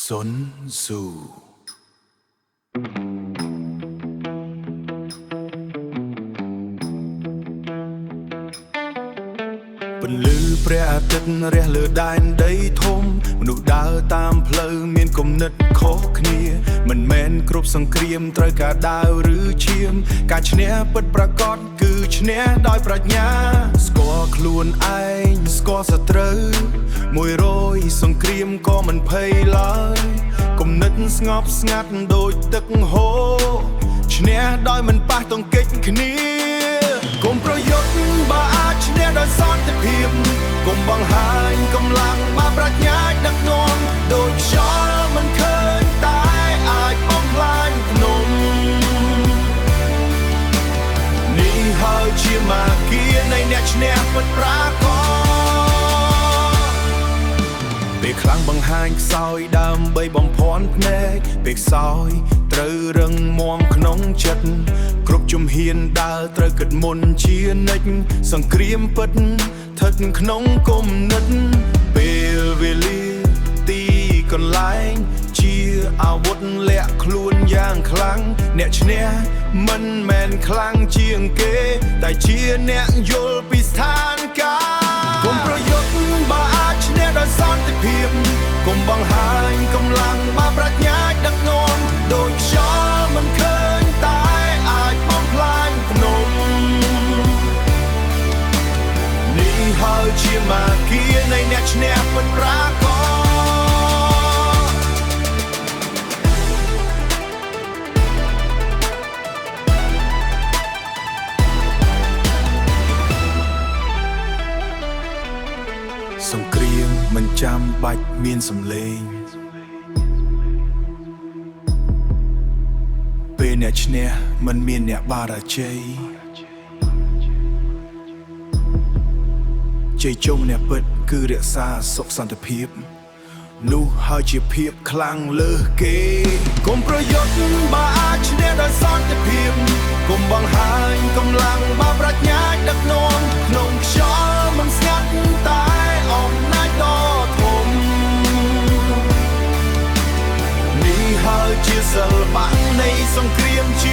សុនស៊ូពន្លឺព្រះអាទិត្យរះលើដែនដីធំមនុស្សដើរតាមផ្លូវមានគំនិតខុសគ្នាមិនមែនគ្រប់សង្គ្រាមត្រូវការដាវឬឈាមការឈ្នះពិតប្រាកដគឺឈ្នះដោយប្រាជ្ញាស្គាល់ខ្លួនឯងស្គាល់សត្រូវ100សង្គ្រាមក៏មិនភ័យឡើយគំនិតស្ងប់ស្ងាត់ដូចទឹកហូរឈ្នះដោយមិនប៉ះទង្គិចគ្នាកុំប្រយុទ្ធបើអាចឈ្នះដោយសន្តិភាពកុំបង្ហាញកម្លាំងបើប្រាជ្ញាដឹកនាំដូចខ្យល់មិនឃើញតែអាចបំផ្លាញភ្នំនេះហើយជាមាគ៌ានៃអ្នកឈ្នះពិតប្រាកដពេលខ្លាំងបង្ហាញខ្សោយដើម្បីបំភាន់ភ្នែកពេលខ្សោយត្រូវរឹងមាំក្នុងចិត្តគ្រប់ជំហានដើរត្រូវគិតមុនជានិច្ចសង្គ្រាមពិតស្ថិតក្នុងគំនិតពេលវេលាទីកន្លែងជាអាវុធលាក់ខ្លួនយ៉ាងខ្លាំងអ្នកឈ្នះមិនមែនខ្លាំងជាងគេតែជាអ្នកយល់ពីស្ថានភាពកុំប្រយុទ្ធបើអាចឈ្នះដោយសន្តិភាពកុំបង្ហាញកម្លាំងបើប្រាជ្ញាដឹកនាំដូចខ្យល់មិនឃើញតែអាចបំផ្លាញភ្នំនេះហើយជាមាគ៌ានៃអ្នកឈ្នះពិតប្រាកដសង្គ្រាមមិនចាំបាច់មានសម្លេងពេលអ្នកឈ្នះមិនមានអ្នកបារាជ័យជ័យជុំអ្នកពិតគឺរក្សាសុខសន្តិភាពនោះហើយជាភាពខ្លាំងលើសគេកុំប្រយុទ្ធបើអាចឈ្នះដោយសន្តិភាពកុំបង្ហាញកម្លាំងបើប្រាជ្ញាដឹកនាំក្នុងខ្យល់មិនស្ងាត់តែអំណាចដ៏ធំនេះហើយជាសិល្បៈនៃសង្គ្រាមជា